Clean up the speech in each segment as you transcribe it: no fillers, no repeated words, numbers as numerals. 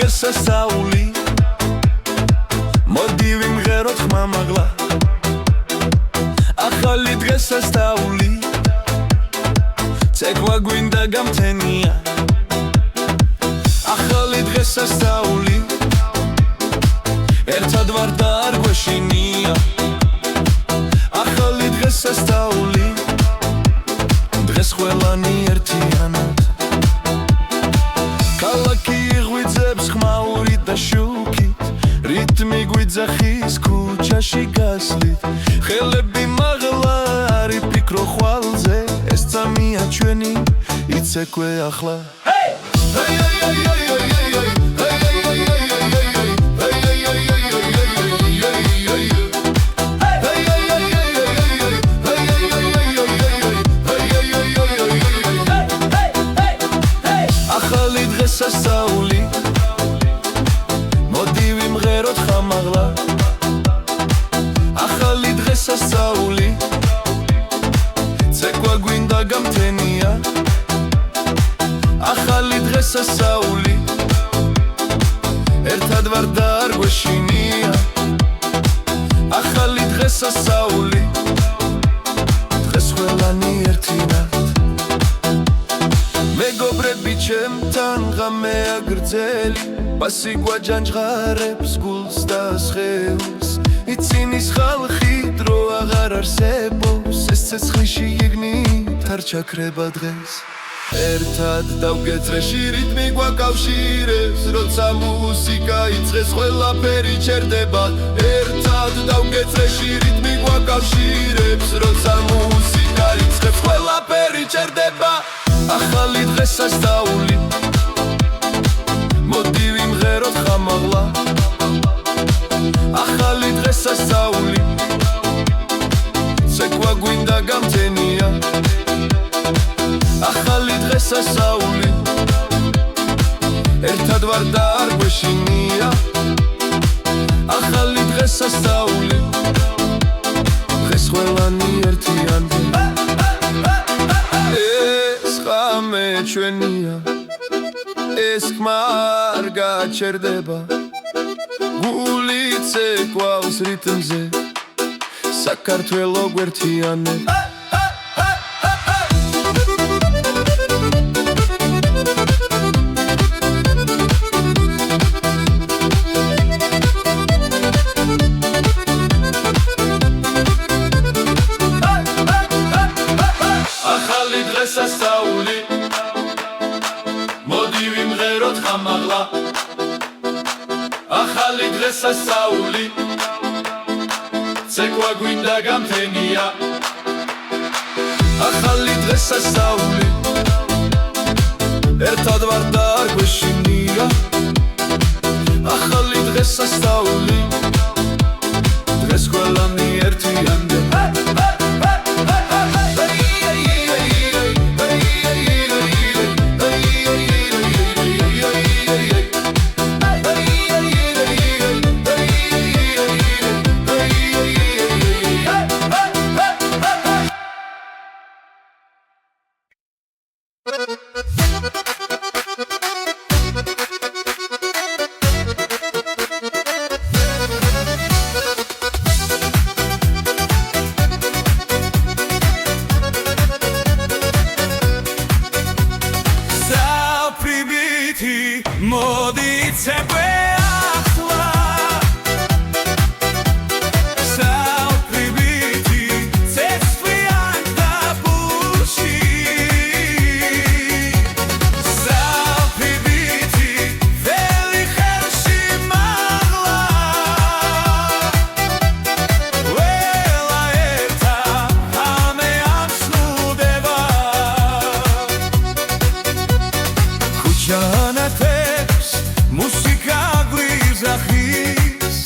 დღეს სასწაული მოდი ვიმღეროთ ხმამაღლა ახალი დღეს სასწაული ცეკვა გვინდა გამთენია ახალი დღეს სასწაული ერთად ვარ და არ გვეშინია ახალი დღეს სასწაული დღეს ყველანი ერთიანად ქალაქი ღვიძებს ხმაურით და შუქით რიტმი გვიძახის ქუჩაში გასვლით ხელები მაღლა არ იფიქრო ხვალზე ეს წამია ჩვენი იცეკვე ახლა ახალი დღეს სასწაული მოდი ვიმღეროთ ხამაღლა ახალი დღეს სასწაული ცეკვა გვინდა გამთენია ახალი დღეს სასწაული ერთად ვარ და არ გვეშინია ახალი დღეს სასწაული დღეს ყველანი ერთინად მეგობრები ჩემთან ღამეა გრძელი ბასი გვაჯანჯღარებს გულს და სხეულს იცინის ხალხი დრო აღარ არსებობს ეს ცეცხლში იგნით არ ჩაქრება დღეს ერთად დავგეწრეში რიტმი გვაკავშირებს როცა მუსიკა იწყეს ყველაფერი ჩერდება ერთად დავგეწრეში რიტმი გვაკავშირებს როცა მუსიკა იწყებს ყველაფერი ჩერდება ახალი დღეს სასწაული მოდი ვიმღეროთ ხამაღლა ახალი დღეს სასწაული ცეკვა გვინდა გამთენია ახალი დღეს სასწაული ერთად ვარ და არ გვეშინია ახალი დღეს სასწაული დღეს ყველანი ერთიანი ეს ღამე ჩვენია ეს ხმა არ გაჩერდება გული ცეკვავს რიტმზე საქართველო გვერთიანებ ახალი დღეს სასწაული მოდი ვიმღეროთ ხამაღლა ახალი დღეს სასწაული ცეკვა გვინდა გამთენია ახალი დღეს სასწაული ერთად ვარ და არ გვეშინია ახალი დღეს სასწაული დღეს ყველანი ერთიანია მოდი ცეკვე ახლა საუბრობითი ცეცხლიან დაბურში საუბრობითი ველი ხელში მაღლა ველა ერთა ამე ამსნუდება ქუჩანათე მუსიკა გვიზახის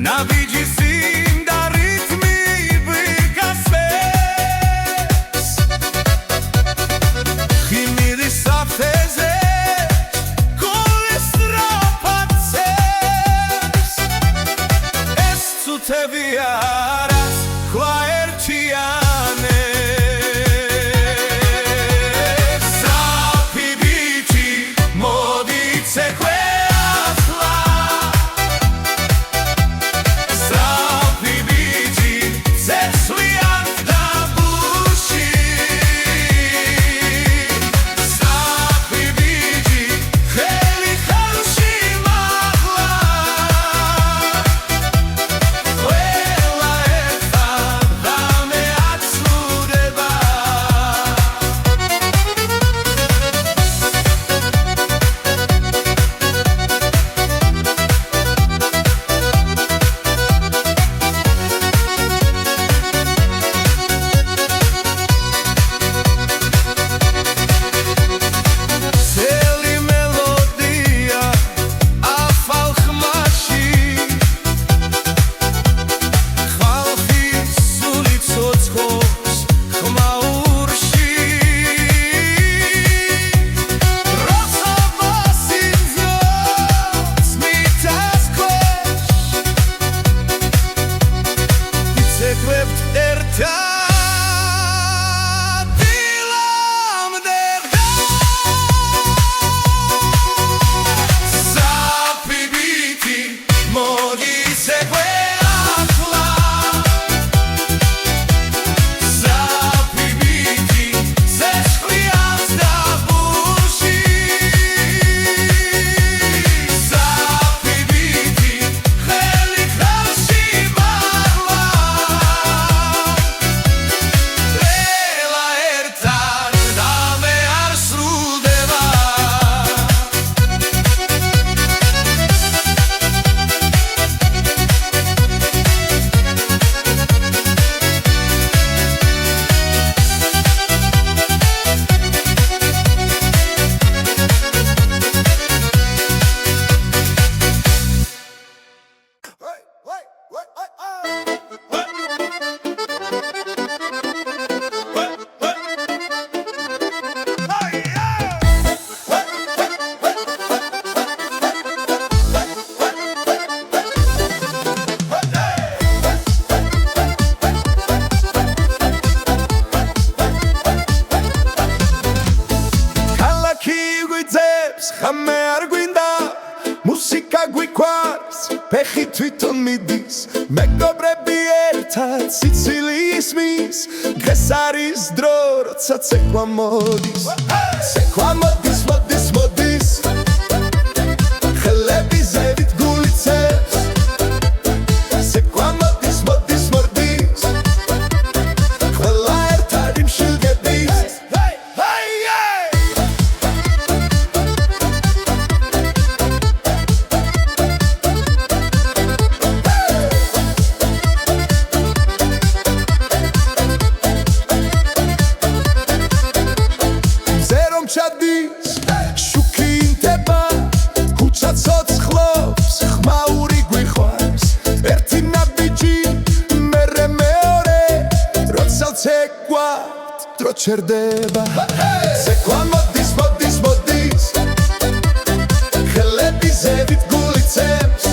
ნაბიჯი სიმდა რიტმი ვიგასვეს ხიმილის საფეზე გულის სტრაფაცებს ეს წუთები არას ხვა ერთიანე ხამე არ გვინდა მუსიკა გვიყვარს ფეხი თვითონ მიდის მეგობრები ერთად სიცილი ისმის დღეს არის დრო როცა ცეკვა მოდის ცეკვა მოდის მოდის მოდის ხელები ზევით გულიცებს ცეკვა მოდის მოდის მოდის ყველა ერთად იმშილდებით ჩადის შუქი ინდება ქუჩა ცოცხლობს ხმაური გვიყვარს ერთი ნაბიჯი მერე მეორე როცა ცეკვა დრო ჩერდება ცეკვა მოდის მოდის მოდის ხელები ზევით გულიცებს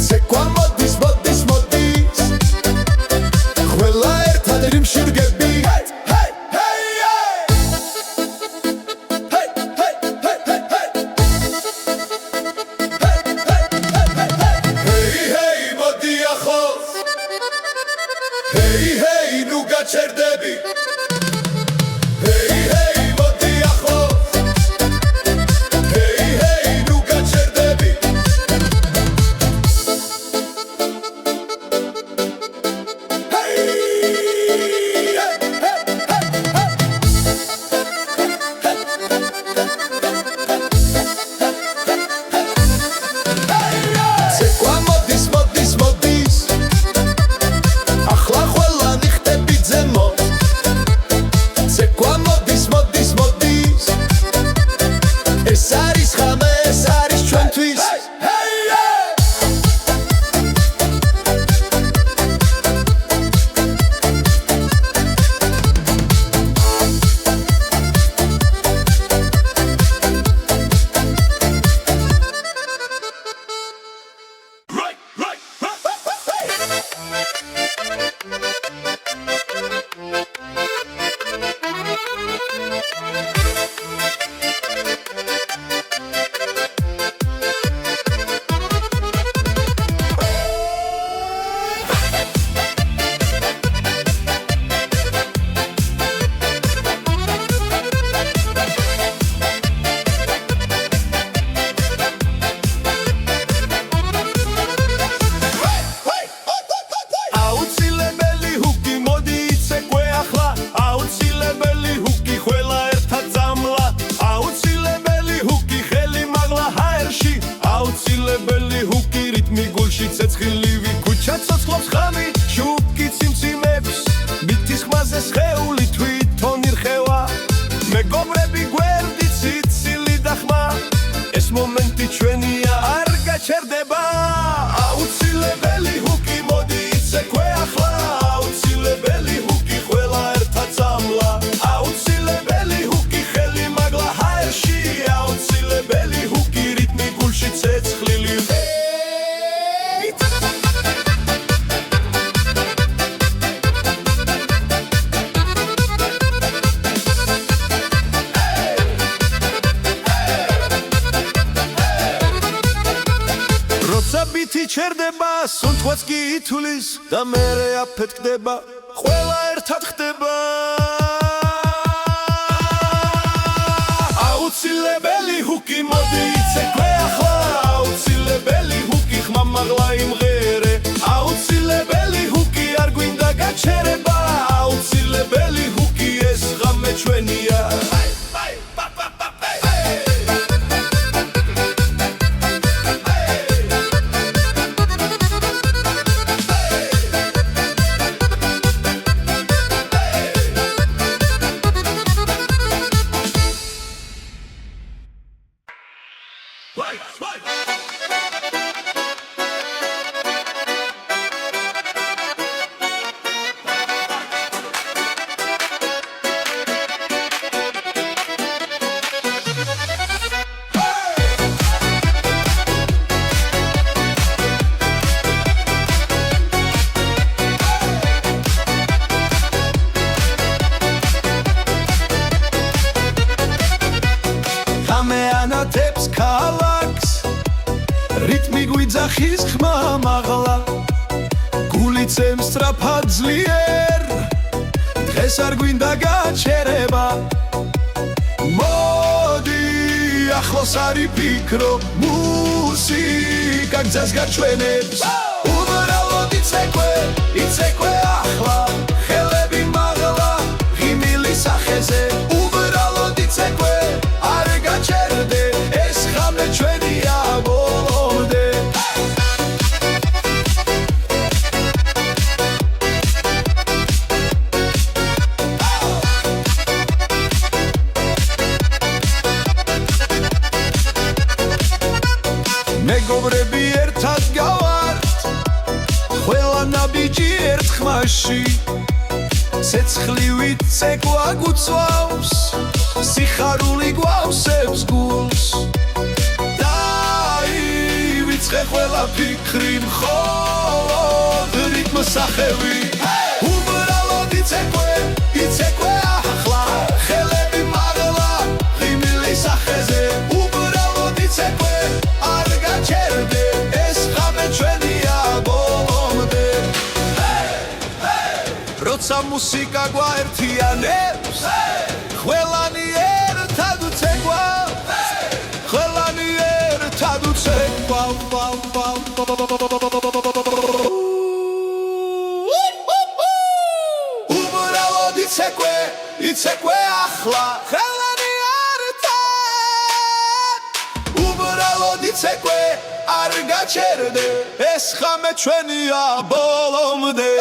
ცეკვა მოდის მოდის მოდის ყველა ერთად იმშირგები Hey hey nu gaçerdები Hey hey მოდი ახლოს Hey hey nu gaçerdები ცეკვა მოდის მოდის მოდის ცეკვა მოდის მოდის მოდის ეს არის ხამე ეს არის ჩვენთვის ცეცხლივი ქუჩა ცოცხლობს ხამი შუქი ციმციმებს მითის ხმაზე სხეული თვითონ ირხევა მეგობრები გვერდით სიცილი და ხმა ეს მომენტი ჩვენია არ გაჩერდება აუცილებელი ჰუკი მოდი იცეკვე ახლა აუცილებელი ჰუკი ყველა ერთად წამლა აუცილებელი ჰუკი ხელი მაგლა ჰაერში აუცილებელი ჰუკი რიტმი გულში ცეცხლილი ბითი ჩერდება სუნთქვაც კი ითulis და მერე აფეთქდება ყველა ერთად ხდება აუცილებელი ჰუკი მოდი იცეკვე ახლა აუცილებელი ჰუკი ხმა მაღლა იმღერე აუცილებელი ჰუკი არ გვინდა გაჩერება აუცილებელი ჰუკი ეს ღამე ჩვენია გვიძახის ხმა მაღლა გულიცემ სწრაფად ძლიერ დღეს არ გვინდა გაჩერება მოდი ახლოს არი ფიქრო მუსიკა გზას გაჩვენებს უბრალოდ იცეკვე ახლა ხელები მაღლა ღიმილი სახეზე უბრალოდ იცეკვე არ გაჩერდე ეს ხამე ჩვენია ბოლომდე მეგობრები ერთად გავართ ყველა ნაბიჯი ერთ ხმაში ცეცხლივით ცეკვა გუწვავს სიხარული გვავსებს გულს დაივიწყე ყველა ფიქრი მხოლოდ რიტმს სახევი უბრალოდ იცეკვე ახლა ხელები მაღლა ღიმილი სახეზე უბრალოდ იცეკვე არ გაჩერდე ეს ხამე ჩვენია ბოლომდე როცა მუსიკა გვაერთიანებს ყველანი ერთად უცეკვა უბრალოდ იცეკვე ახლა ხელანი ერთად უბრალოდ იცეკვე არ გაჩერდე ეს ხამე ჩვენია ბოლომდე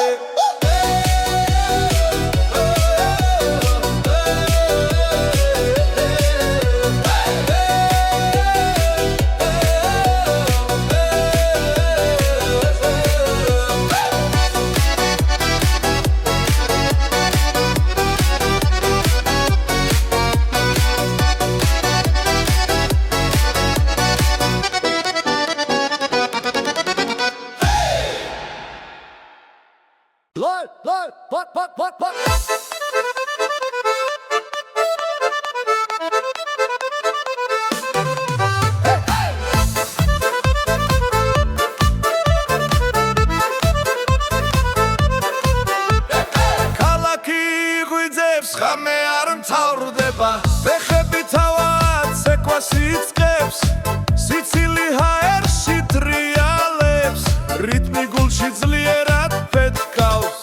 ხამე არ მთავრდება ფეხები თავად ცეკვას იწყებს სიცილი ჰაერში ტრიალებს რიტმი გულში ძლიერად ფეთქავს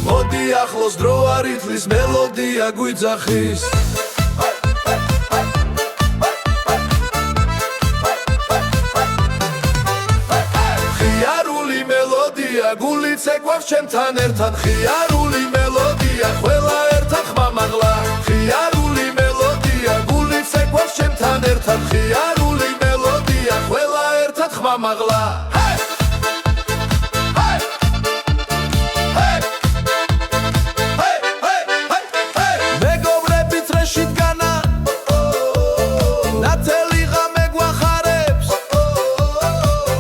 მოდი ახლოს დრო არ ითვლის მელოდია გვიძახის ხიარული მელოდია გული ცეკვავს ჩემთან ერთად ხიარული მელოდია ყველა მაღლა ხიარული მელოდია გული ცეკვავს ჩემთან ერთად ხიარული მელოდია ყველა ერთად ხმა მაღლა მეგობრები წრეში დგანა ნათელი ღამე გვახარებს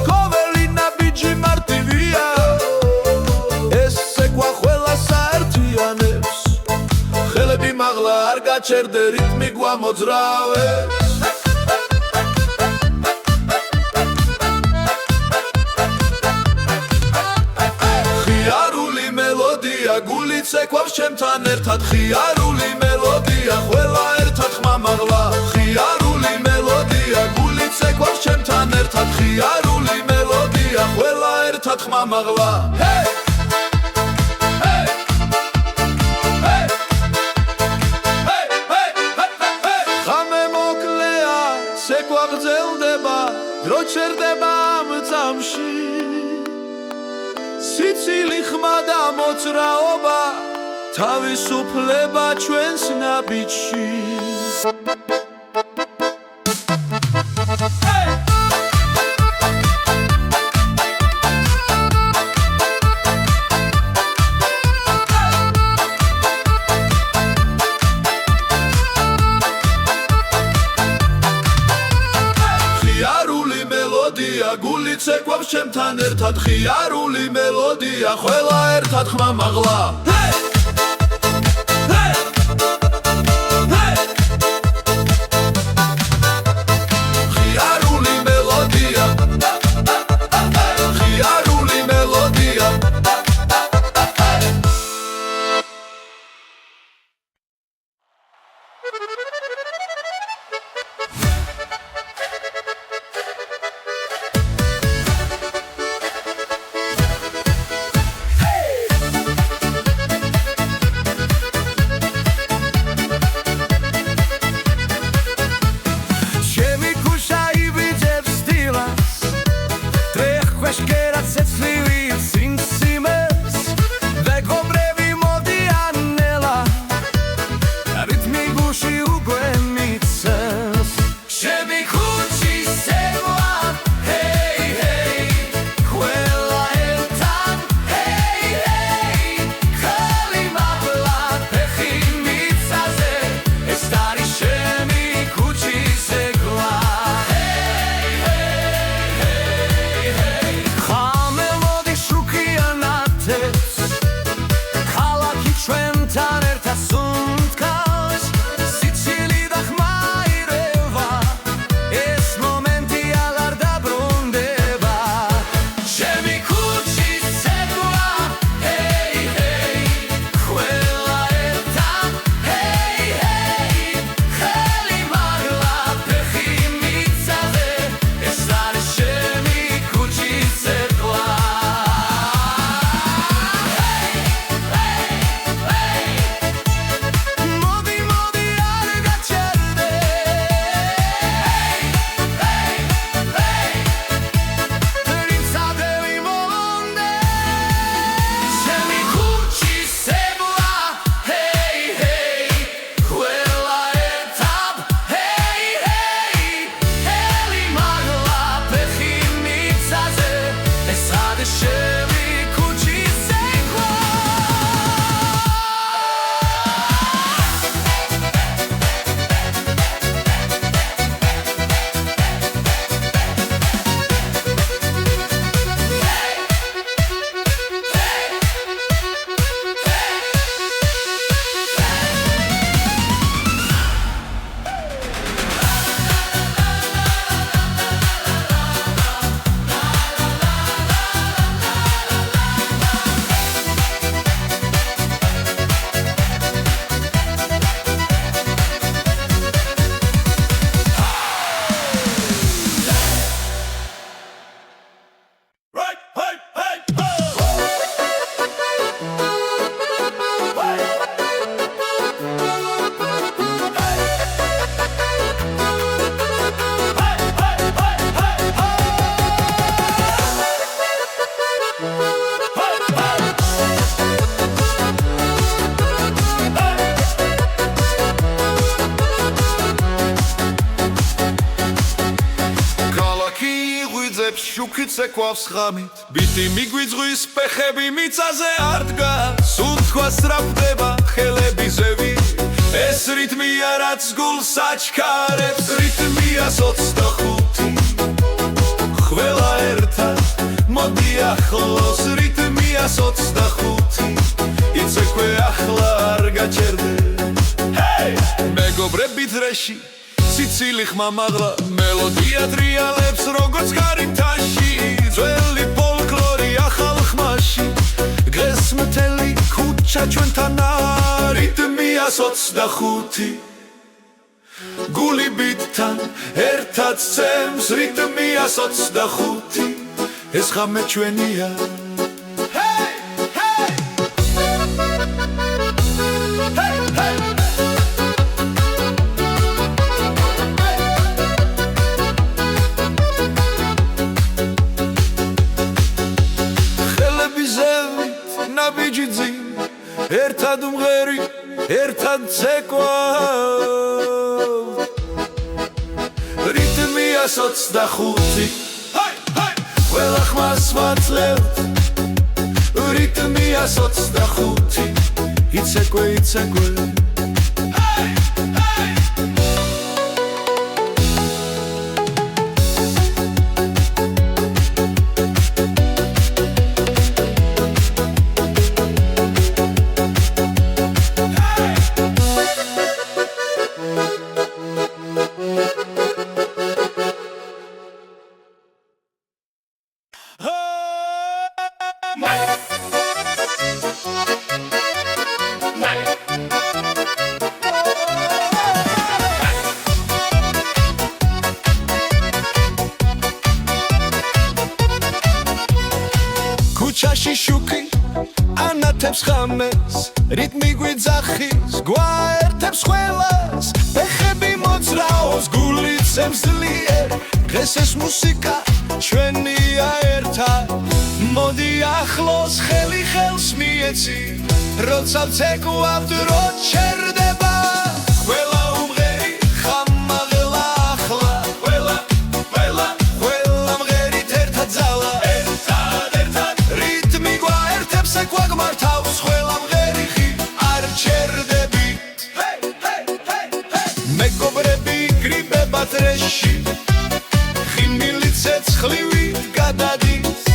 ყოველი ნაბიჯი მარტივია ეს ცეკვა ყველას აერთიანებს ხელები მაღლა არ გაჩერდე რიტმი გვამოძრავებს ხიარული მელოდია გული ცეკვავს ჩემთან ერთად ხიარული მელოდია ყველა ერთად ხმა მაღლა ხიარული მელოდია გული ცეკვავს ჩემთან ერთად ხიარული მელოდია ყველა ერთად ხმა მაღლა დრო ჩერდება ამ წამში სიცილი ხმა და მოძრაობა თავისუფლება ჩვენს ნაბიჯში გული ცეკვავს ჩემთან ერთად ხიარული მელოდია ყველა ერთად ხმა მაღლა ხიარული მელოდია გულში უკვე მიცემს ჩემი ქუჩი სევლა ჰეი ჰეი ყველა ერთად ჰეი ჰეი ხელი მაღლა ფეხი მიწაზე ეს არის ჩემი ქუჩი სევლა ჰეი ჰეი ჰეი ხამე მოდი შუქიანათებს ქალაქი ჩვენთან ერთად სუნთქავს სიცილი და ხმა ირევა ეს მომენტი აღარ დაბრუნდება ჩემი ქუჩი სევლა ჰეი ჰეი ყველა ერთად ჰეი ჰეი ხელი მაღლა ფეხი მიწაზე ეს არის ჩემი ქუჩი სევლა მოდი მოდი არ გაჩერდე რიცადელი მომდე ჩემი ქუჩი სევლა ჰეი ჰეი ყველა ერთად ჰეი ჰეი ხელი მაღლა ფეხი მიწაზე ეს არის ჩემი ქუჩი სევლა Right, hey, hey, ქალაქი ღვიძებს შუქით ეკვავს ხამით ბიტი მიგვიძღვის ფეხები მიწაზე არ დგას სუნთქვა სწრაფდება ხელები ზევი ეს რითმია რაც გულს აჩქარებს რითმია 25 ყველა ერთად მოდი ახლოს რითმია 25 იცეკვე ახლა არ გაჩერდე ჰეი მეგობრები დრეში სიცილი ხმა მაღლა მელოდია ტრიალებს როგორც გარითაში ძველი ფოლკლორი ახალ ხმაში დღეს მთელი ქუჩა ჩვენთან რიტმია 25 გული ბიტთან ერთად ცემს რიტმია 25 ეს ხამე ჩვენია ჰეი ჰეი ჰეი ჰეი ნაბიჯი ძიმ ერთად უმღერი ერთად ცეკვა რიტმია 25 ყველა ხმას ვაძლევთ რიტმია 25 იცეკვე იცეკვე ქუჩაში შუქი ანათებს ხამეს რიტმი გვიძახის გვაერთებს ყველას ფეხები მოძრაობს გული ცემს ძლიერ დღეს ეს მუსიკა ჩვენია ერთად მოდი ახლოს ხელი ხელს მიეცი როცა ვცეკვავთ რო ჩერდება ყველა მეგობრები გრიბება დრეში ხიმილი ცეცხლივით გადადის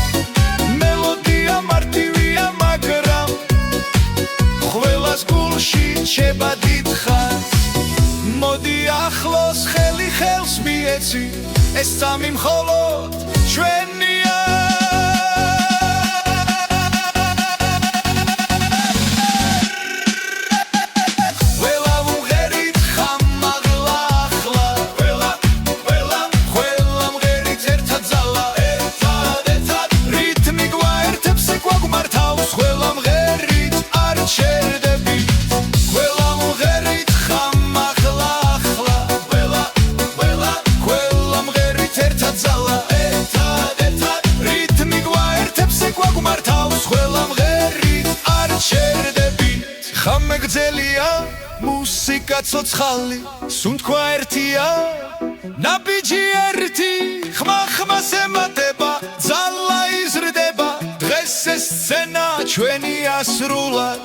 მელოდია მარტივია მაგრამ ყველას გულში რჩება დიდხანს მოდი ახლოს ხელი ხელს მიეცი ეს სამი მხოლოდ ჩვენია ხამეგძელია მუსიკა ცოცხალი სუნთქვა ერთია ნაბიჯი ერთი ხმა-ხმას ემატება ძალა იზრდება დღეს ეს სცენა ჩვენია სრულად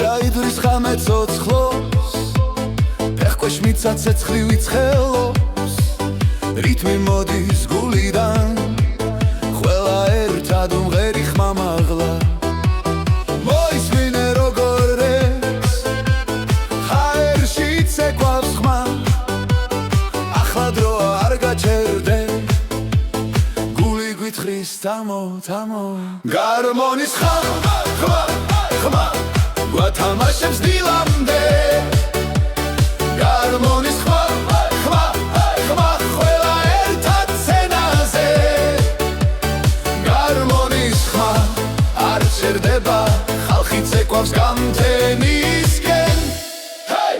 ჩაიდრის ღამე ცოცხლობს ფეხქვეშ მიცა ცეცხლივი ცხელობს რითმი მოდის გულიდან ყველა ერთად უმღერი ხმამაღლა მოისმინე როგორ რევს ჰაერში ცეკვავს ხმა ახლა დროა არ გაჩერდე გული გვითხრის თამო თამო გარმონის ხმა ხმა ხმა გვათამაშებს დილამდე გარმონის ხმა ხმა ხმა ყველა ერთად სცენაზე გარმონის ხმა არ ჩერდება ხალხი ცეკვავს გამთენისკენ ჰეი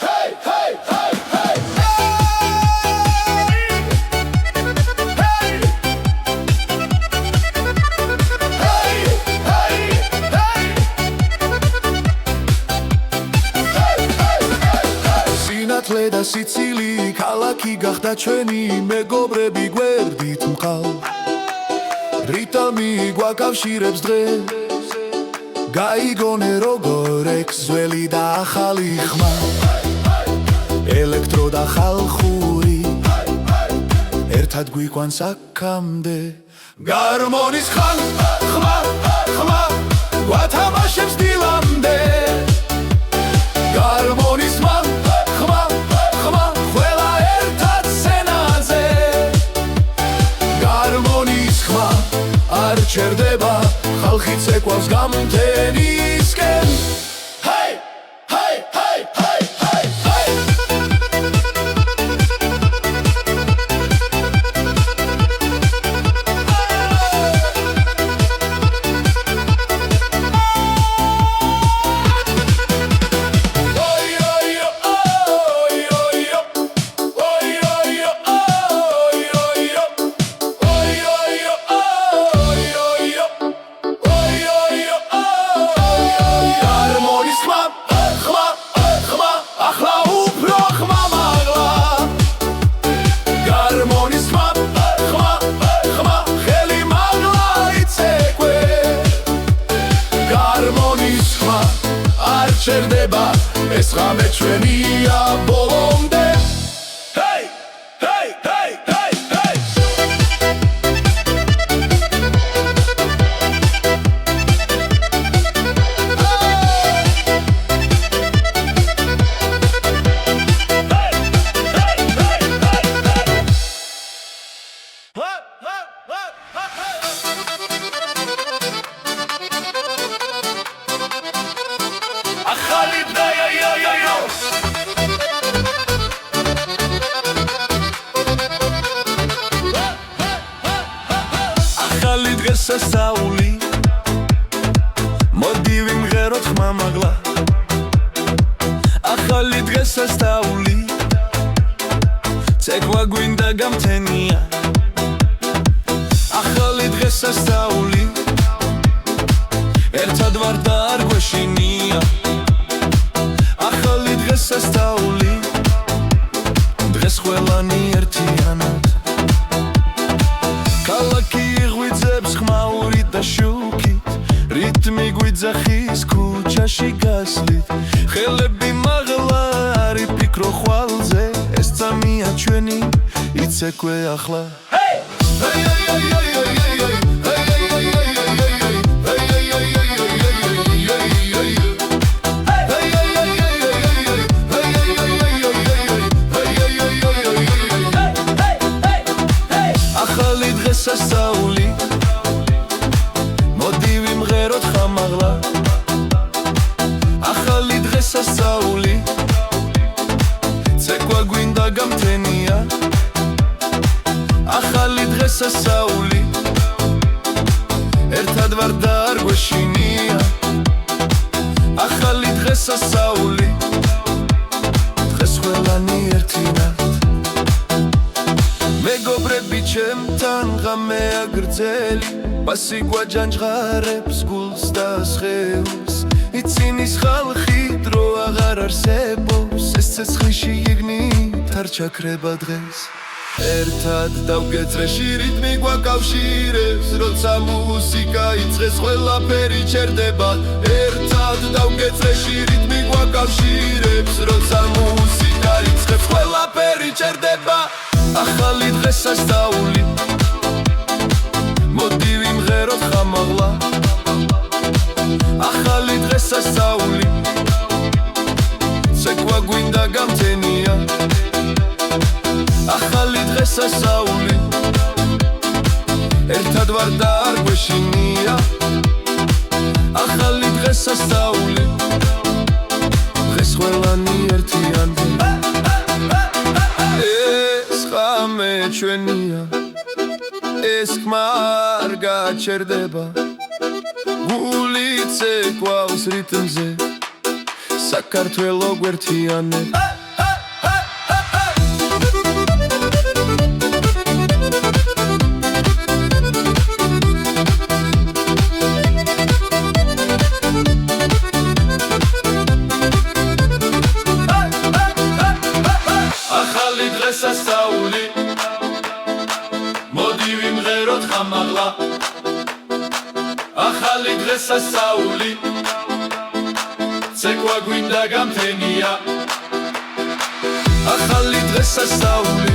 ჰეი ჰეი ჰეი და სიცილი ქალაქი გახდა ჩვენი მეგობრები გვერდით მყავ რიტმი გვაკავშირებს დღეს გაიგონე როგორ ექს ძველი და ახალი ხმა ელექტრო და ხალხური ერთად გვიყვანს აქამდე გარმონის ხმა ხმა ხმა გვათამაშებს დილამდე გარმონის ხმა არ ჩერდება ხალხი ცეკვავს გამთენისკენ ჰეი ჰეი ჰეი ჰეი ეს ღამე ჩვენია ბოლომდე ჰეი ჰეი ჰეი ჰეი ჰეი ახალი დღე ახალი დღესასწაული მოდი ვიმღეროთ ხმამაღლა ახალი დღესასწაული ცეკვა გვინდა გამთენია ახალი დღესასწაული ერთად ვარ და არ გვეშინია ახალი დღესასწაული დღეს ყველანი ერთიანად ქალაქი ღვიძებს ხმაურით და შუქით რიტმი გვიძახის ქუჩაში გასვლით ხელები მაღლა არ იფიქრო ხვალზე ეს წამია ჩვენი იცეკვე ახლა ახალი დღესასწაული მოდი ვიმღეროთ ხამაღლა ახალი დღესასწაული ცეკვა გვინდა გამთენია ახალი დღესასწაული ერთად ვარ და არ გვეშინია ახალი დღესასწაული დღეს ყველანი ერთინად მეგობრები ჩემთან ღამეა გრძელი პასი გვაჯანჯღარებს გულს და სხეულს იცინის ხალხი დრო აღარ არსებობს ეს ცეცხლში იგნით არ ჩაქრება დღეს ერთად დავგეწრეში რიტმი გვაკავშირებს როცა მუსიკა იწყეს ყველაფერი ჩერდება ერთად დავგეწრეში რიტმი გვაკავშირებს როცა მუსიკა იწყებს ყველაფერი ჩერდება ახალი დღესასწაული მოდი ვიმღეროთ ხამაღლა ახალი დღესასწაული ცეკვა გვინდა გამთენია ახალი დღესასწაული ერთად ვარ და არ გვეშინია ახალი დღესასწაული დღეს ყველანი ერთიანდი ღამე ჩვენია ეს ხმა არ გაჩერდება გული ცეკვავს რიტმზე საქართველო გვერთიანებ ახალი დღესასწაული მოდი ვიმღეროთ ხამაღლა ახალი დღესასწაული ცეკვა გვინდა გამთენია ახალი დღესასწაული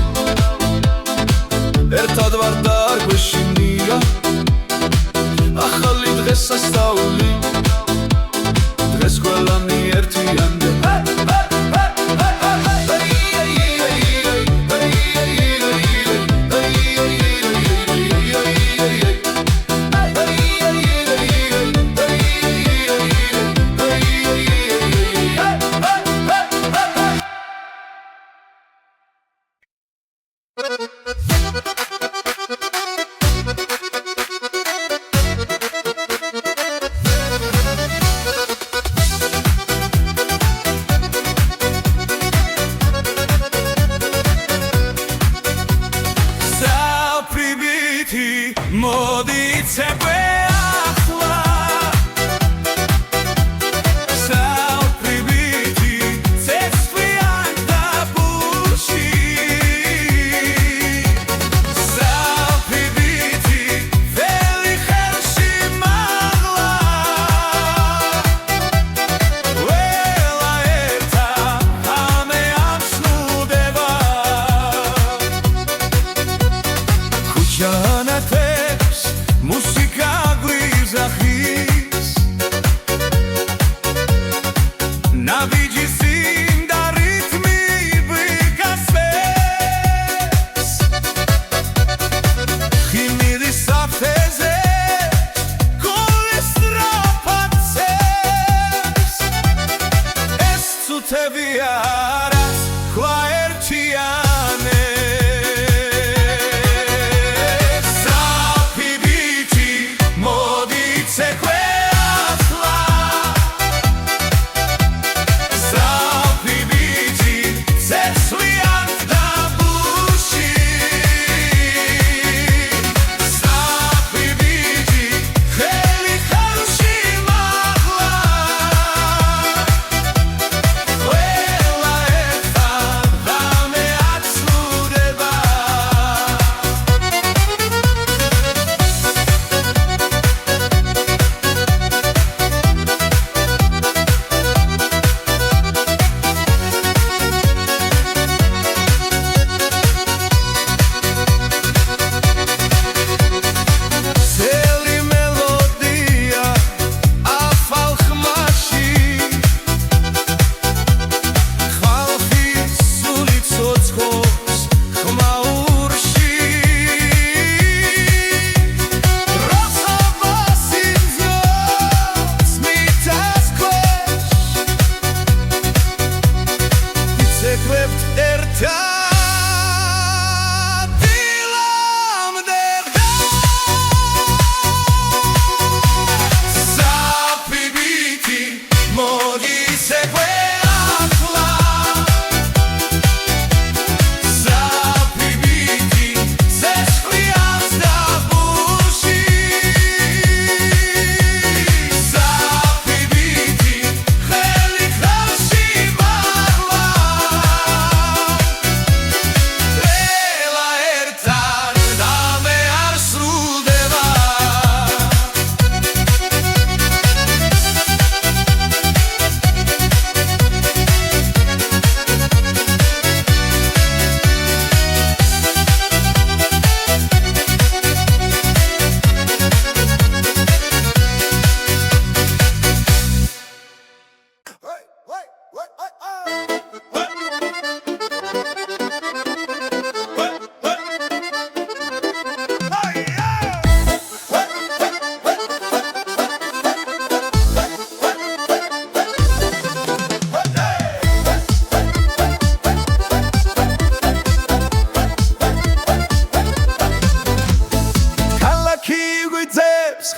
ერთად ვარ და არ გვეშინია ახალი დღესასწაული დღეს ყველანი ერთიანდი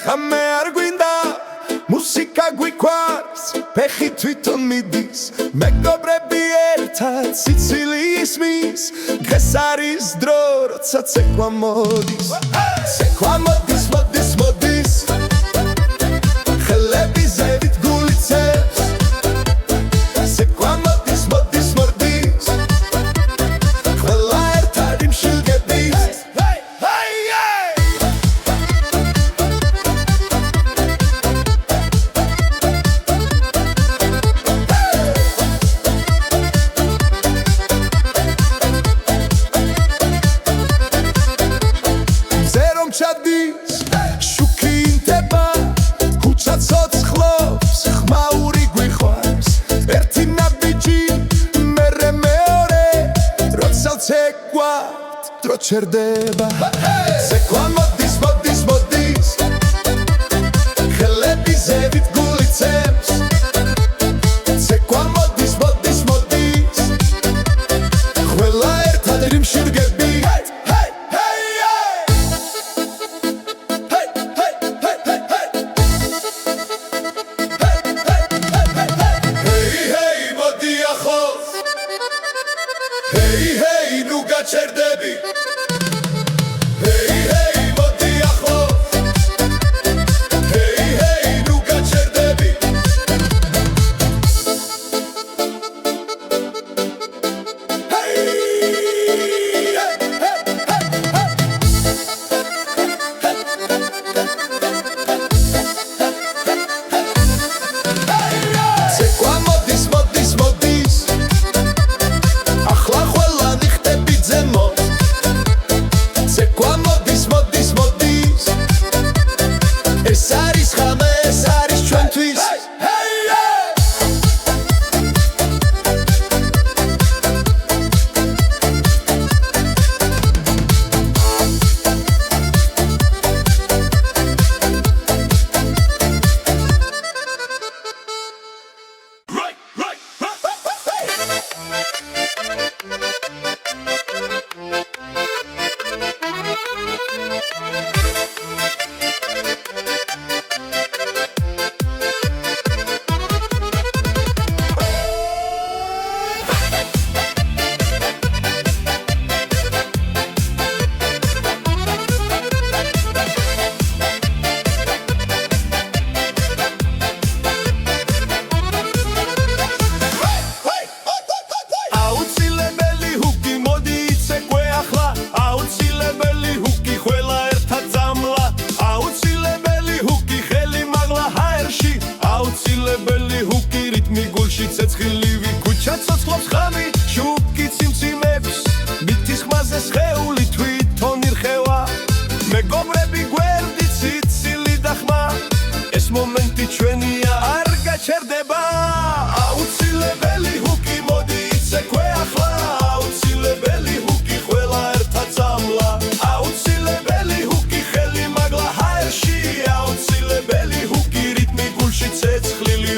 ხამე არ გვინდა მუსიკა გვიყვარს ფეხი თვითონ მიდის მეგობრები ერთად სიცილის მის დღეს არის დრო როცა ცეკვა მოდის ცეკვა მოდის მოდის მოდის ხელები ზევით გულიცებს ცეკვა მოდის მოდის მოდის ყველა ერთად იმშილგების ჩადის შუქი ინტება ქუჩა ცოცხლობს ხმაური გვიყვარს ერთი ნაბიჯი მერე მეორე როცა ცეკვა დრო ჩერდება ცეკვა მოდის მოდის მოდის ხელები ზევით გულიცებს ცეკვა მოდის მოდის მოდის ყველა ერთად იმშურგები Hey hey nu gaçerdები Hey hey მოდი ახლოს Hey hey nu gaçerdები ცეკვა მოდის მოდის მოდის ახლა ყველა ნიხტები ძემოთ შვი ქუჩა ცოცხლობს ხამი შუბკი ციმციმებს მითის ხმაზე სხეული თვითონ ირხევა მეგობრები გვერდით სიცილი და ხმა ეს მომენტი ჩვენია არ გაჩერდება აუცილებელი ჰუკი მოდი იცეკვე ახლა აუცილებელი ჰუკი ყველა ერთად წამლა აუცილებელი ჰუკი ხელი მაგლა ჰაერში აუცილებელი ჰუკი რიტმი გულში ცეცხლილი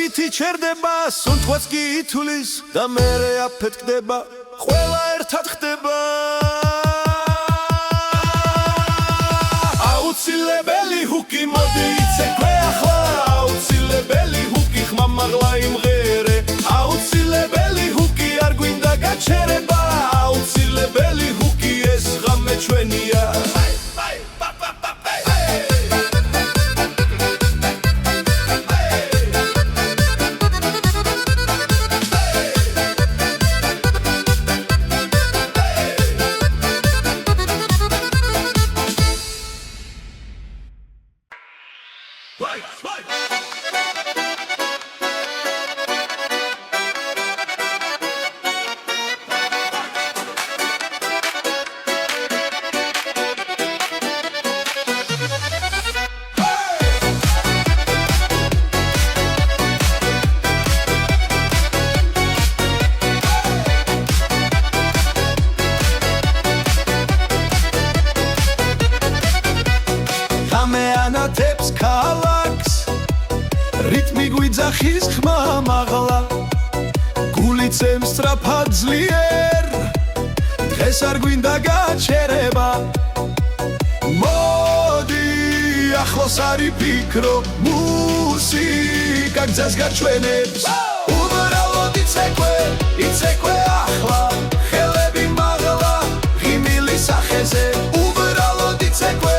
ბითი ჩერდება სუნთქვაც კი ითulis და მერე აფეთქდება ყველა ერთად ხდება აუცილებელი ჰუკი მოდი იცეკვე ახლა აუცილებელი ჰუკი ხმამაღლა იმღერე აუცილებელი ჰუკი არ გვინდა გაჩერება აუცილებელი ჰუკი ეს ღამე ჩვენია ანათებს ქალაქს რიტმი გვიძახის ხმა მაღლა გული წემს სწრაფად ძლიერ დღეს არ გვინდა გაჩერება მოდი ახლოს არი ფიქრო მუსიკა გზას გაჩვენებს უბრალოდ იცეკვე ახლა ხელები მაღლა ღიმილი სახეზე უბრალოდ იცეკვე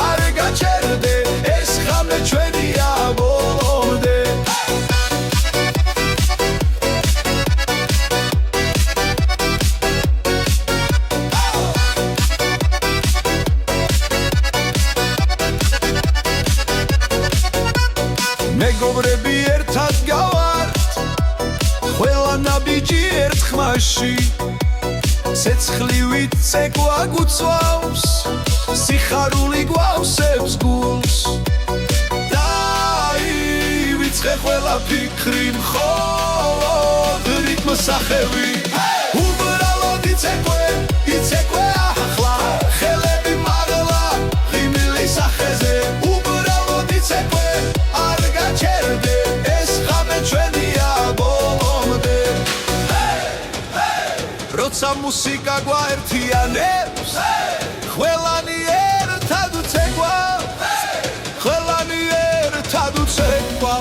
არ გაჩერდე ეს ღამე ჩვენია ბოლომდე მეგობრები ერთად გავართ ყველა ნაბიჯი ერთ ხმაში ცეცხლივით ცეკვა გუწვავს სიხარული გვავსებს გულს დაივიწყე ყველა ფიქრი მხოლოდ რიტმს სახევი უბრალოდ იცეკვე ახლა ხელები მაღლა ღიმილი სახეზე უბრალოდ იცეკვე არ გაჩერდე ეს ღამე ჩვენია ბოლომდე როცა მუსიკა გვაერთიანებს ყველანი ერთად უცეკვა ყველანი ერთად უცეკვა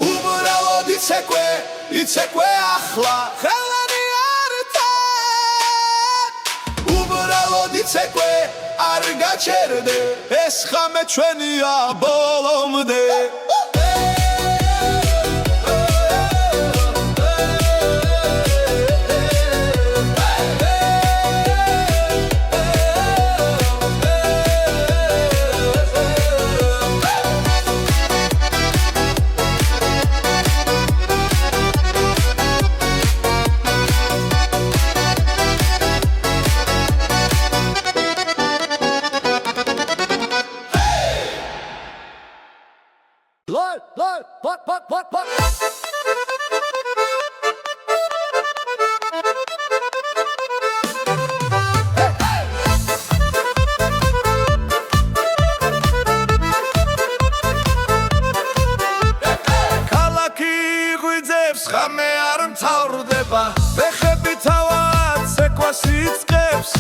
უბრალოდ იცეკვე ახლა ყველანი ერთად უბრალოდ იცეკვე არ გაჩერდე ეს ღამე ჩვენია ბოლომდე What? ქალაქი ღვიძებს ხამე არ მთავრდება ფეხები თავად ცეკვას იწყებს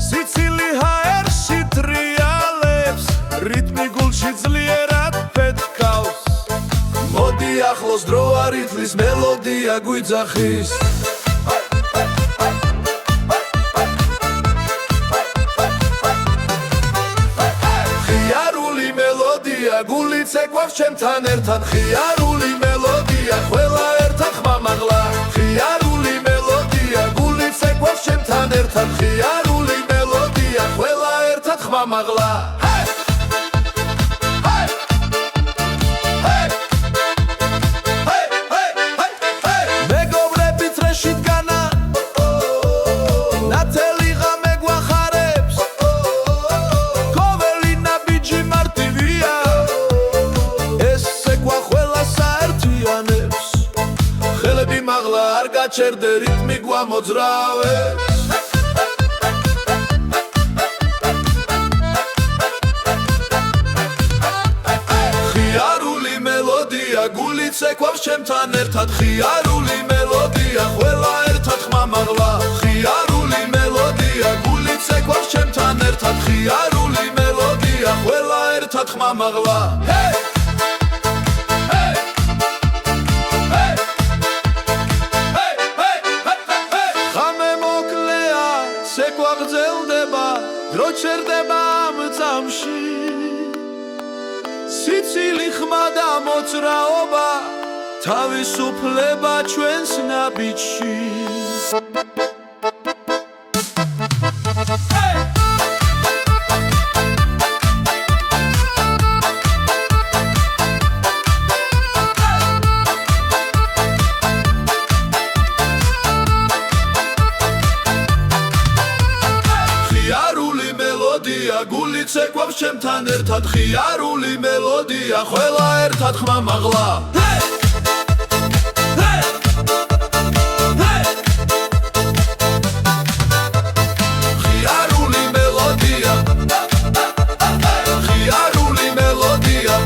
სიცილი ჰაერში ტრიალებს რიტმი გულში ძლიერად ფეთქავს მოდი ახლოს დრო არ ითვლის მელოდია გვიძახის ღიარული მელოდია მელოდია გულიც ეკვავს ჩემთან ერთად ხიარული მელოდია ყველა ერთად ხმამაღლა ხიარული მელოდია გულიც ეკვავს ჩემთან ერთად ხიარული მელოდია ყველა ერთად ხმამაღლა ჩერდე რიტმი გვამოძრავებს ხიარული მელოდია გულიც ეკვავს ჩემთან ერთად ხიარული მელოდია ყველა ერთად ხმამაღლა ხიარული მელოდია გულიც ეკვავს ჩემთან ერთად ხიარული მელოდია ყველა ერთად ხმამაღლა დრო ჩერდება ამ წამში სიცილი ხმა და მოძრაობა თავისუფლება ჩვენს ნაბიჯში გულიც ეკვავს ჩემთან ერთად ხიარული მელოდია ყველა ერთად ხმამაღლა ხიარული მელოდია ხიარული მელოდია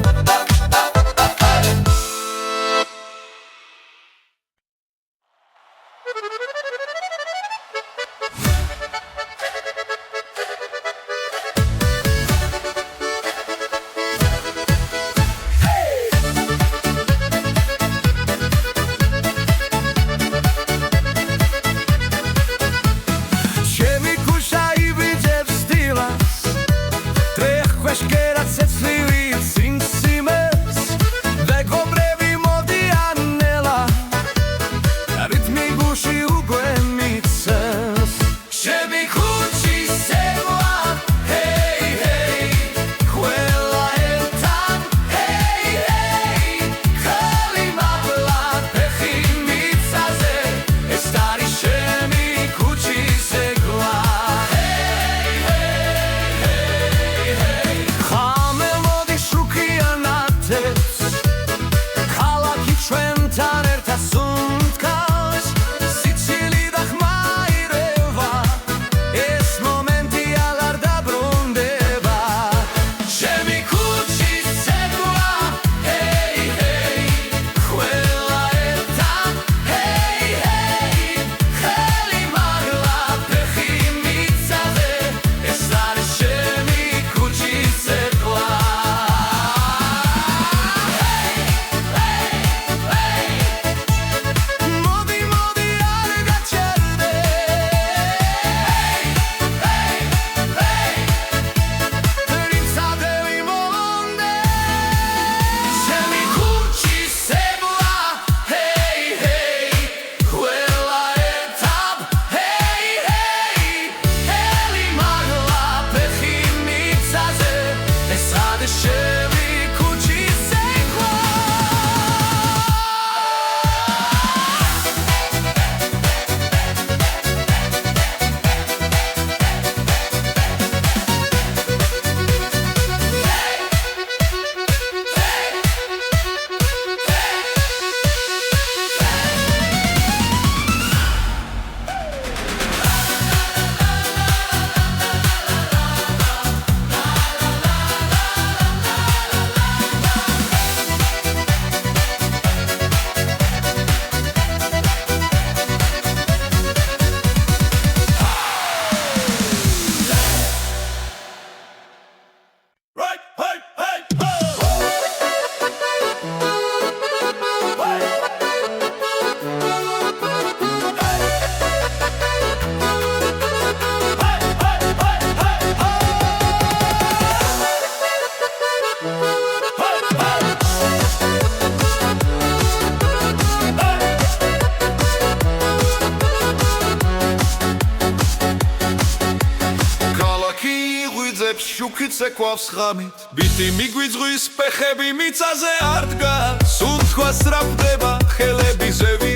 გულიც ეკვავს ხამით ბიტი მიგვიძღვის ფეხები მიწაზე არ დგას სულ თქვა სწრაფდება ხელები ზევი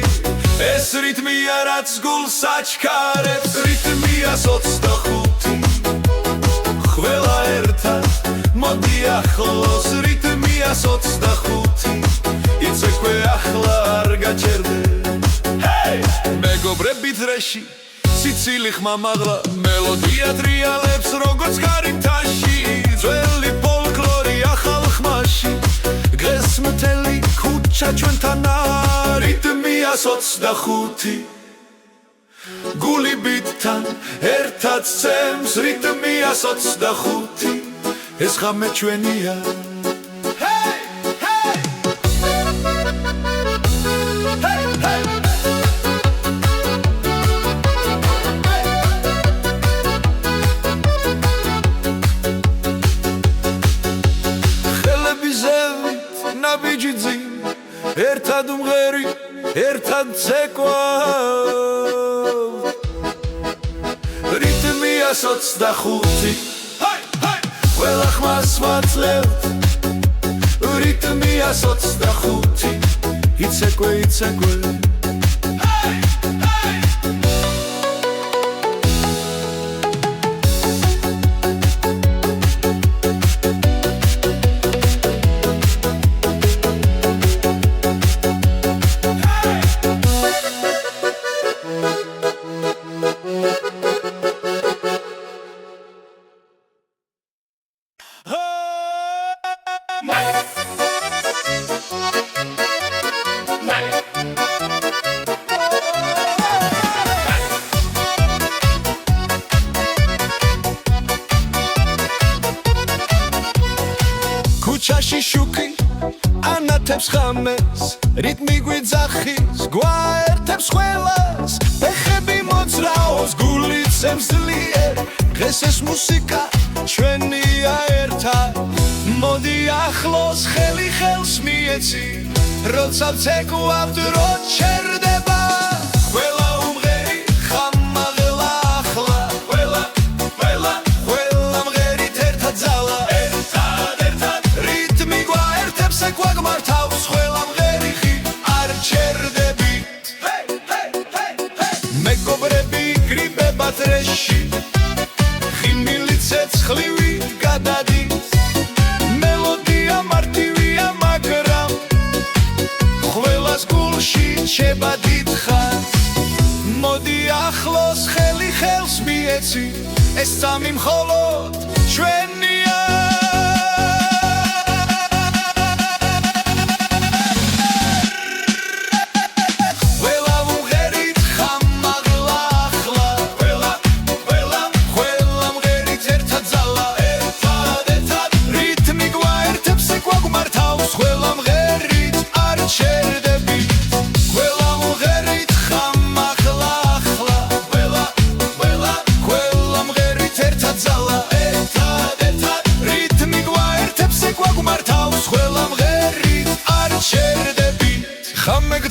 ეს რითმია რაც გულს აჩქარებს რითმია 25 ყველა ერთად მოდი ახლოს რითმია 25 იცეკვე ახლა არ გაჩერდე მეგობრები დრეში ციცილი ხმამაღლა მელოდია ტრიალებს როგორც გარითაში ძველი ფოლკლორი ახალ ხმაში დღეს მთელი ქუჩა ჩვენთან რითმია 25 გული ბიტთან ერთად ცემს რითმია 25 ეს ხამე ჩვენია ერთად უმღერი, ერთად ცეკვა რითმია 25 ყველა ხმას ვაძლევთ რითმია 25 იცეკვე ქუჩაში შუქი ანათებს ხამეს რიტმი გვიძახის გვაერთებს ყველას ფეხები მოძრაობს გულიც ემსლიერ დღეს ეს მუსიკა ჩვენია ერთად მოდი ახლოს ხელი ხელს მიეცი როცა ვცეკვავთ რო ჩერდება ყველა უმღერი ხამაღლა ახლა ყველა მღერით ერთად ძალა გვაგმართავს ყველა მღერი ხი არ ჩერდებით მეგობრები გრიბება დრეში ხიმილი ცეცხლივით გადადის მელოდია მარტივია მაგრამ ყველას გულში ჩება დიდხანს მოდი ახლოს ხელი ხელს მიეცი ეს სამი მხოლოდ ჩვენია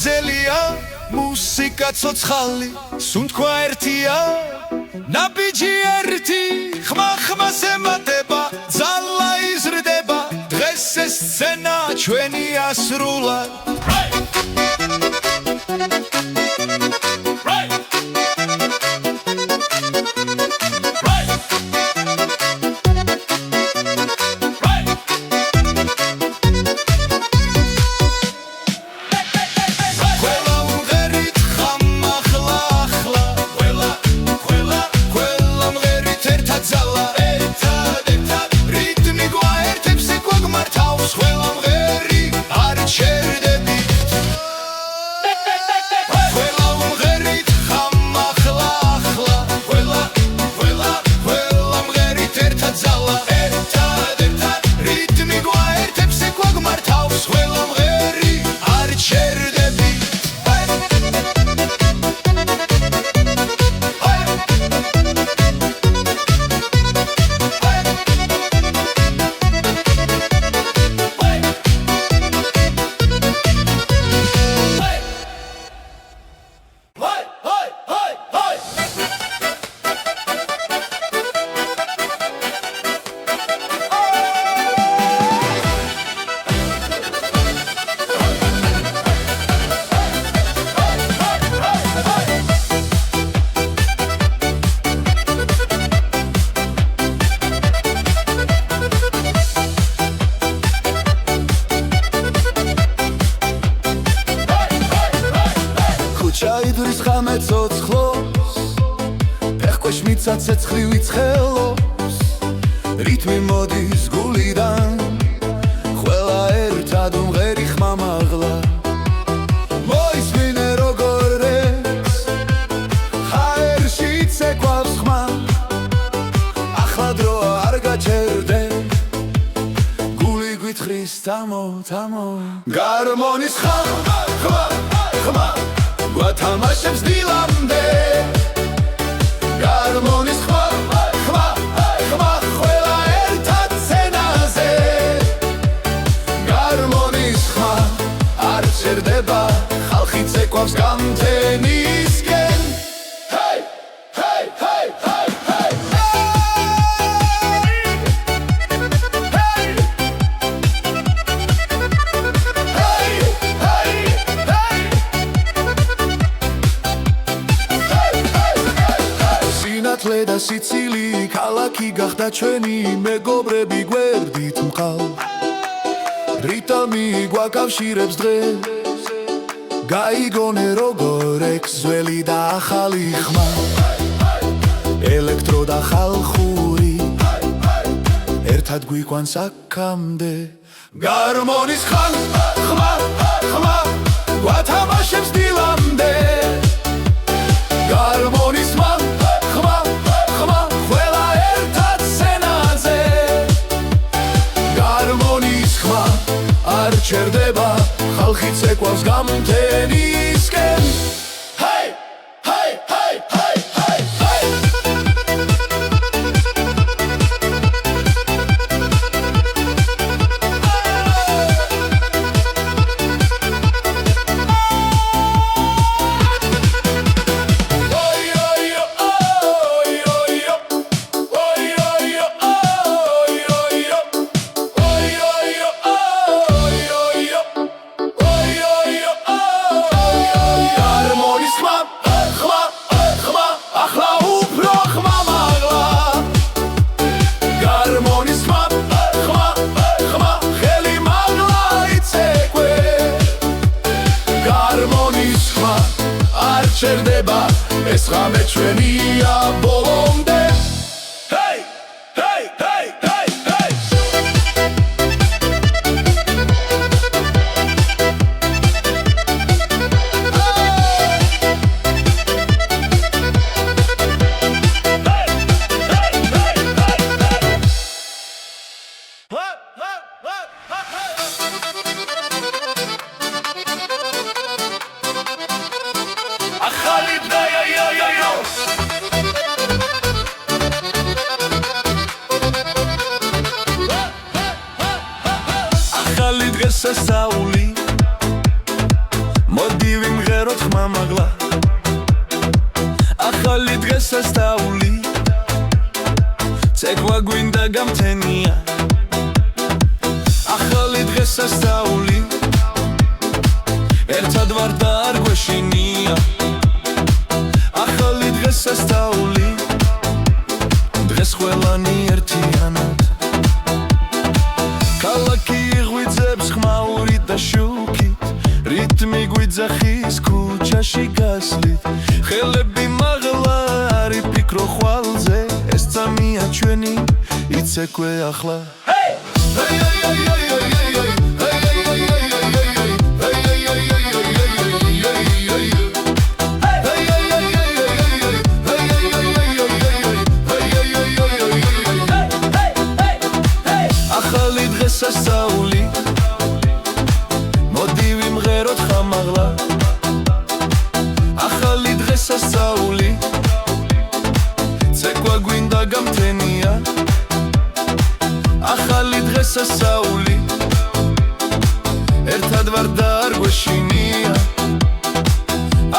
მეგძელია მუსიკა ცოცხალი სუნთქვა ერთია ნაბიჯი ერთი ხმას ემატება ძალა იზრდება დღეს ეს სცენა ჩვენია სრულად რიტმი გვაერთებს ეკვაგმართავს ყველა მღერი არ ჩერდებით თუმცა ცეცხლივი ცხელობს რითმი მოდის გულიდან ყველა ერთად უმღერი ხმამაღლა მოისმინე როგორ რევს ჰაერში ცეკვავს ხმა ახლა დროა არ გაჩერდე გული გვითხრის თამო თამო გარმონის ხმა ხმა ხმა გვათამაშებს დილამდე გარმონის ხმა ხმა ხმა ყველა ერთად სცენაზე გარმონის ხმა არ ჩერდება ხალხი ცეკვავს გამთენისკენ ჰეი ჰეი ჰეი ჰეი სინათლე და სიცილი ქალაქი გახდა ჩვენი მეგობრები გვერდით მყავ რიტმი გვაკავშირებს დღეს გაიგონე როგორ ექს ძველი და ახალი ხმა ელექტრო და ხალხური ერთად გვიყვანს აქამდე გარმონის ხმა ხმა ხმა გვათამაშებს დილამდე გარმონის ხმა ხმა ხმა ყველა ერთად სცენაზე გარმონის ხმა არ ჩერდება ხალხი ცეკვავს გამთენისკენ ჰეი ჰეი ჰეი ჰეი ჰეი ჩერდება ეს ღამე ჩვენია ბოლომდე ჰეი ჰეი ჰეი ჰეი ახალი დღესასწაული მოდი ვიმღეროთ ხმამაღლა ახალი დღესასწაული ცეკვა გვინდა გამთენია ახალი დღესასწაული ერთად ვარ და არ გვეშინია ახალი დღესასწაული დღეს ყველანი ერთიანად ქალაქი ღვიძებს ხმაურით და შუქით რიტმი გვიძახის ქუჩაში გასვლით ხელები მაღლა არ იფიქრო ხვალზე ეს წამია ჩვენი იცეკვე ახლა ახალი დღესასწაული მოდი ვიმღეროთ ხმამაღლა ახალი დღესასწაული ცეკვა გვინდა გამთენია ახალი დღესასწაული ერთად ვარ და არ გვეშინია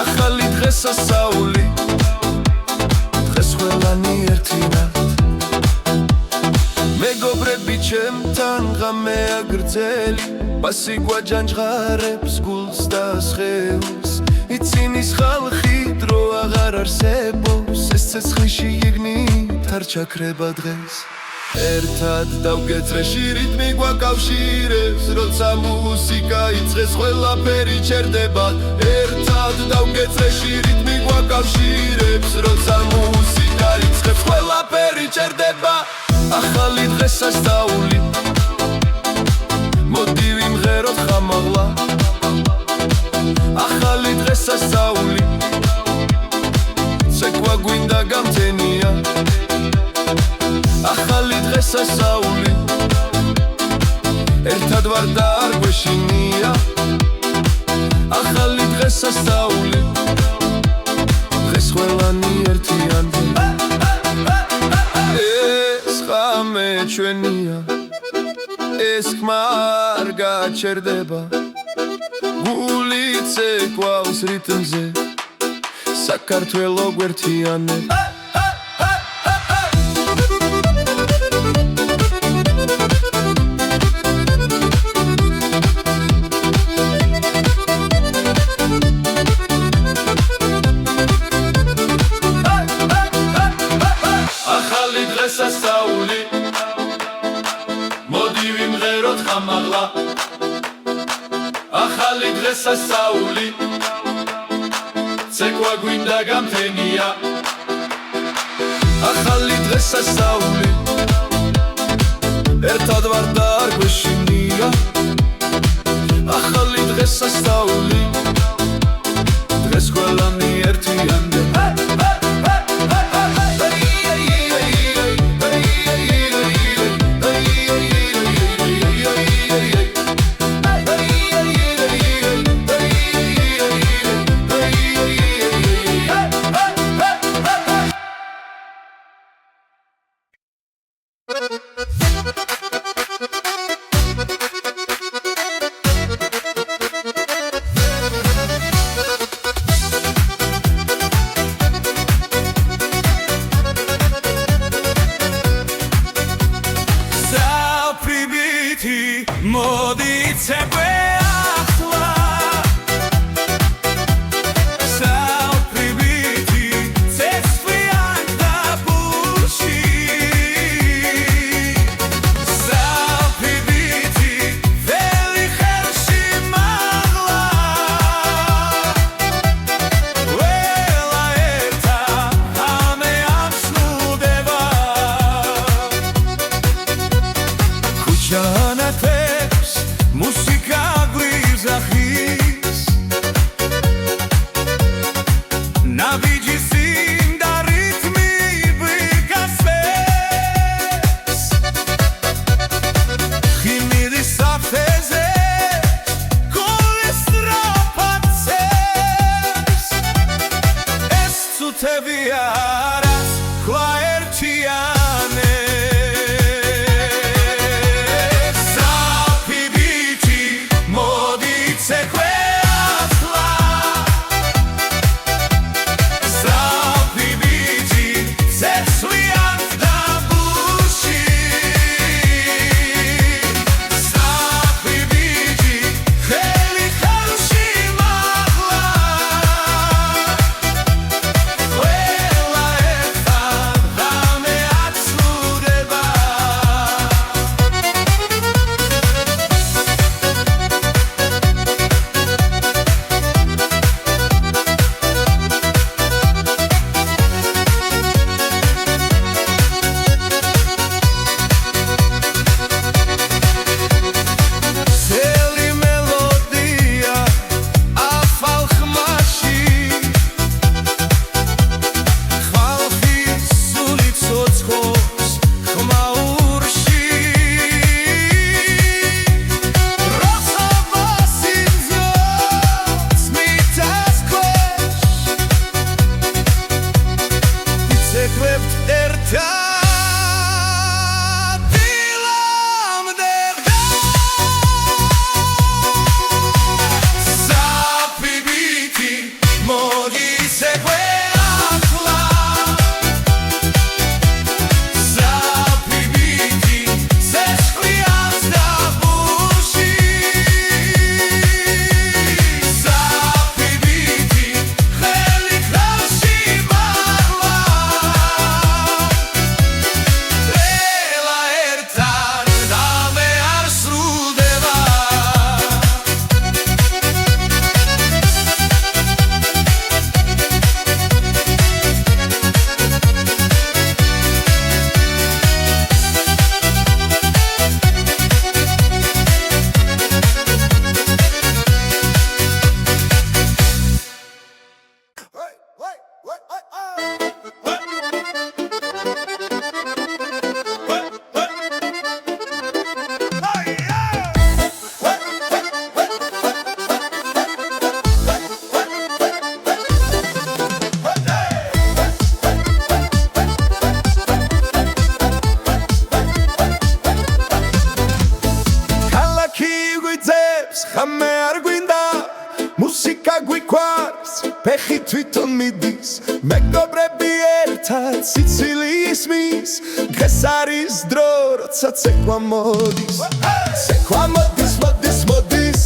ახალი დღესასწაული დღეს ყველანი ერთინად მეგობრები ჩემთან ღამე აგრძელი პასი გვაჯანჯღარებს გულს და სხეულს იცინის ხალხი დრო აღარ არსებობს ეს ცეცხლიში იგნით არ ჩაქრება დღეს ერთად დავგეცრეში რიტმი გვაკავშირებს როცა მუსიკა იწყეს ყველაფერი ჩერდება ერთად მათ დავგეწეში რიტმი გვაკავშირებს როცა მუსიკა იწყებს ყველაფერი ჭერდება ახალი დღესასწაული მოდი ვიმღეროთ ხამაღლა ახალი დღესასწაული ცეკვა გვინდა გამთენია ახალი დღესასწაული ერთად ვარ და არ გვეშინია ახალი დღესასწაული დღეს ყველანი ერთიანია ეს ღამე ჩვენია ეს ხმა არ გაჩერდება გული ცეკვავს რიტმზე საქართველო გვერთიანებს დღესასწაული მოდი ვიმღეროთ ხამაღლა ახალი დღესასწაული ცეკვა გვინდა გამთენია ახალი დღესასწაული ერთად ვარ და არ გვეშინია ახალი დღესასწაული დღეს ყველანი ერთიანდება მოდი ცეკვე ახლა საფრიბითი ცეცხლიან დაბურში საფრიბითი ველი ხელში მაღლა ველა ერთა ამე ამსნუდება ქუჩანათე მუსიკა გვიზახის ნაბიჯი სინდა რიტმი ვიგასვეს ხიმირის საფთეზე გულისტრაფაცებს ეს წუთები არას ხვა ერთიანე ჭირებს ხამე არ გვინდა მუსიკა გვიყვარს ფეხი თვითონ მიდის მეგობრები ერთად სიცილიის მის დღეს არის დრო როცა ცეკვა მოდის ცეკვა მოდის მოდის მოდის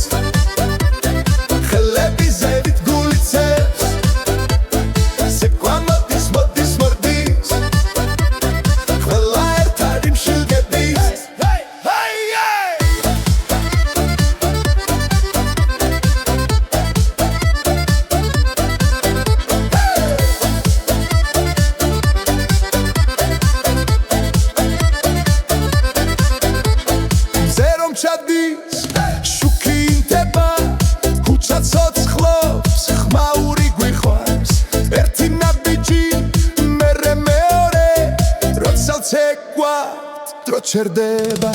ხელები ზევით გულიცებს ცეკვა მოდის მოდის მოდის ყველა ერთად იმშილგების ჩადის შუქი ინტება ქუჩა ცოცხლობს ხმაური გვიყვარს ერთი ნაბიჯი მერე მეორე როცა ცეკვათ დრო ჩერდება